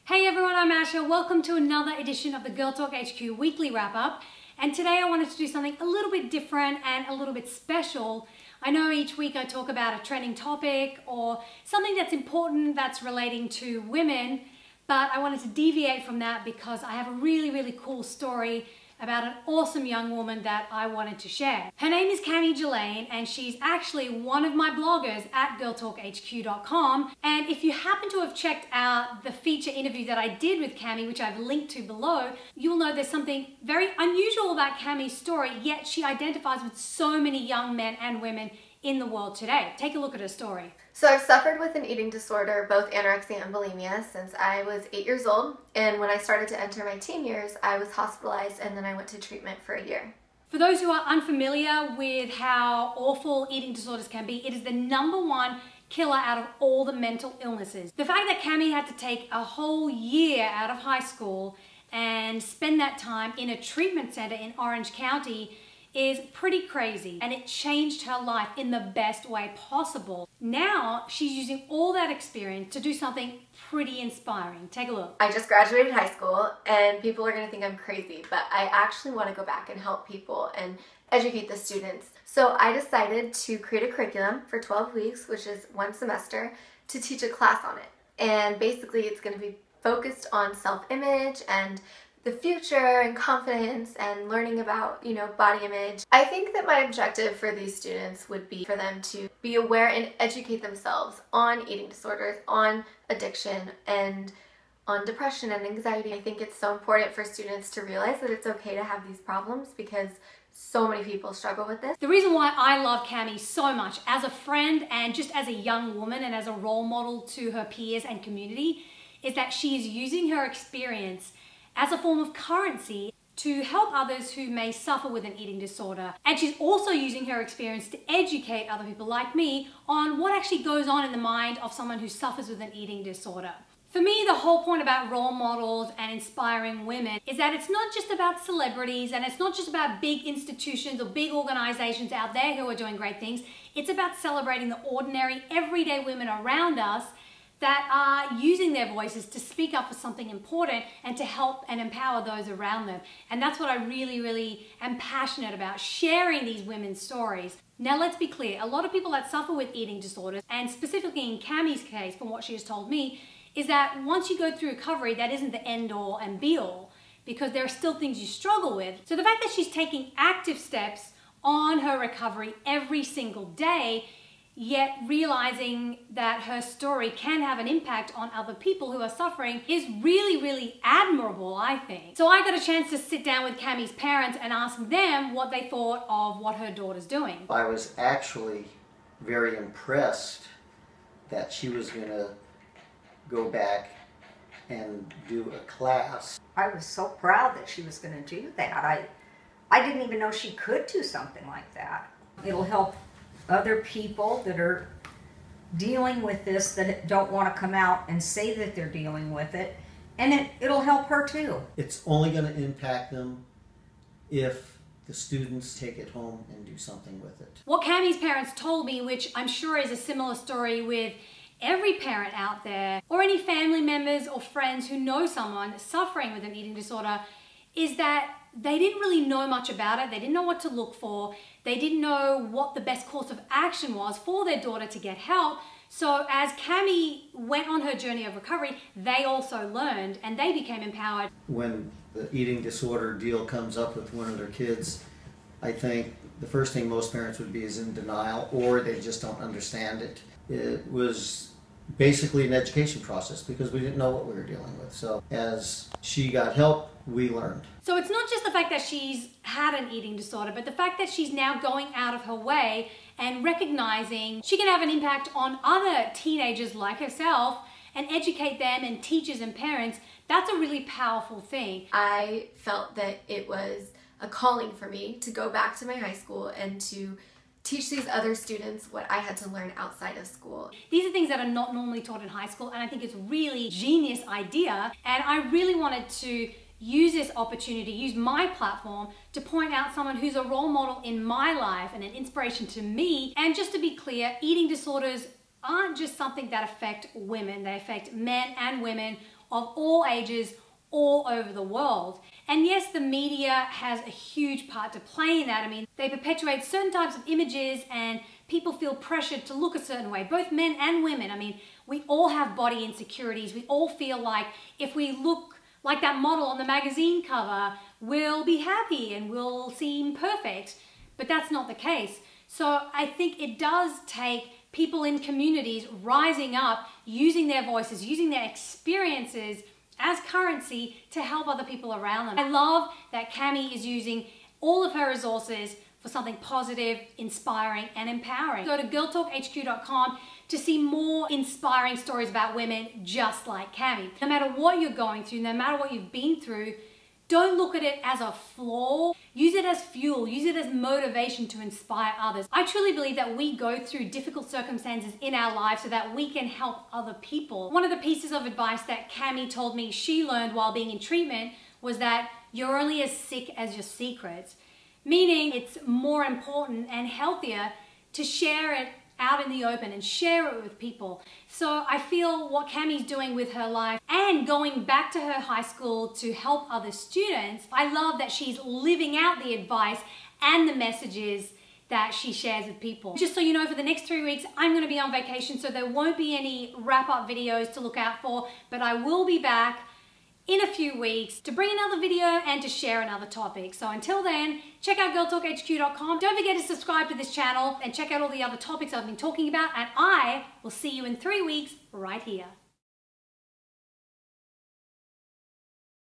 Hey everyone, I'm Asha. Welcome to another edition of the Girl Talk HQ weekly wrap-up. And today I wanted to do something a little bit different and a little bit special. I know each week I talk about a trending topic or something that's important that's relating to women, but I wanted to deviate from that because I have a really cool story about an awesome young woman that I wanted to share. Her name is Cami Julaine, and she's actually one of my bloggers at girltalkhq.com. And if you happen to have checked out the feature interview that I did with Cami, which I've linked to below, you'll know there's something very unusual about Cami's story, yet she identifies with so many young men and women in the world today. Take a look at her story. So I've suffered with an eating disorder, both anorexia and bulimia, since I was 8 years old. And when I started to enter my teen years, I was hospitalized and then I went to treatment for a year. For those who are unfamiliar with how awful eating disorders can be, it is the #1 killer out of all the mental illnesses. The fact that Cami had to take a whole year out of high school and spend that time in a treatment center in Orange County is pretty crazy, and it changed her life in the best way possible. Now she's using all that experience to do something pretty inspiring. Take a look. I just graduated high school and people are going to think I'm crazy, but I actually want to go back and help people and educate the students. So I decided to create a curriculum for 12 weeks, which is 1 semester, to teach a class on it. And basically it's going to be focused on self-image and the future and confidence and learning about, body image. I think that my objective for these students would be for them to be aware and educate themselves on eating disorders, on addiction, and on depression and anxiety. I think it's so important for students to realize that it's okay to have these problems because so many people struggle with this. The reason why I love Cami so much as a friend and just as a young woman and as a role model to her peers and community is that she is using her experience as a form of currency to help others who may suffer with an eating disorder. And she's also using her experience to educate other people like me on what actually goes on in the mind of someone who suffers with an eating disorder. For me, the whole point about role models and inspiring women is that it's not just about celebrities and it's not just about big institutions or big organizations out there who are doing great things. It's about celebrating the ordinary, everyday women around us that are using their voices to speak up for something important and to help and empower those around them. And that's what I really am passionate about, sharing these women's stories. Now let's be clear, a lot of people that suffer with eating disorders, and specifically in Cami's case, from what she has told me, is that once you go through recovery, that isn't the end all and be all, because there are still things you struggle with. So the fact that she's taking active steps on her recovery every single day, yet realizing that her story can have an impact on other people who are suffering is really admirable, I think. So I got a chance to sit down with Cami's parents and ask them what they thought of what her daughter's doing. I was actually very impressed that she was going to go back and do a class. I was so proud that she was going to do that. I didn't even know she could do something like that. It'll help other people that are dealing with this that don't want to come out and say that they're dealing with it, and it'll help her too. It's only going to impact them if the students take it home and do something with it. What Cami's parents told me, which I'm sure is a similar story with every parent out there, or any family members or friends who know someone suffering with an eating disorder, is that they didn't really know much about it. They didn't know what to look for. They didn't know what the best course of action was for their daughter to get help. So as Cami went on her journey of recovery, they also learned and they became empowered. When the eating disorder deal comes up with one of their kids, I think the first thing most parents would be is in denial, or they just don't understand it. It was basically an education process because we didn't know what we were dealing with. So as she got help, we learned. So it's not just the fact that she's had an eating disorder, but the fact that she's now going out of her way and recognizing she can have an impact on other teenagers like herself and educate them and teachers and parents. That's a really powerful thing. I felt that it was a calling for me to go back to my high school and to teach these other students what I had to learn outside of school. These are things that are not normally taught in high school, and I think it's a really genius idea, and I really wanted to use this opportunity, use my platform to point out someone who's a role model in my life and an inspiration to me. And just to be clear, eating disorders aren't just something that affect women. They affect men and women, of all ages all over the world. And yes, the media has a huge part to play in that. I mean, they perpetuate certain types of images and people feel pressured to look a certain way, both men and women. I mean, we all have body insecurities. We all feel like if we look like that model on the magazine cover, we'll be happy and we'll seem perfect. But that's not the case. So I think it does take people in communities rising up, using their voices, using their experiences as currency to help other people around them. I love that Cami is using all of her resources for something positive, inspiring, and empowering. Go to girltalkhq.com to see more inspiring stories about women just like Cami. No matter what you're going through, no matter what you've been through, don't look at it as a flaw. Use it as fuel. Use it as motivation to inspire others. I truly believe that we go through difficult circumstances in our lives so that we can help other people. One of the pieces of advice that Cami told me she learned while being in treatment was that you're only as sick as your secrets, meaning it's more important and healthier to share it out in the open and share it with people. So I feel what Cami's doing with her life and going back to her high school to help other students, I love that she's living out the advice and the messages that she shares with people. Just so you know, for the next 3 weeks, I'm gonna be on vacation, so there won't be any wrap-up videos to look out for, but I will be back in a few weeks to bring another video and to share another topic. So until then, check out girltalkhq.com. Don't forget to subscribe to this channel and check out all the other topics I've been talking about, and I will see you in 3 weeks right here.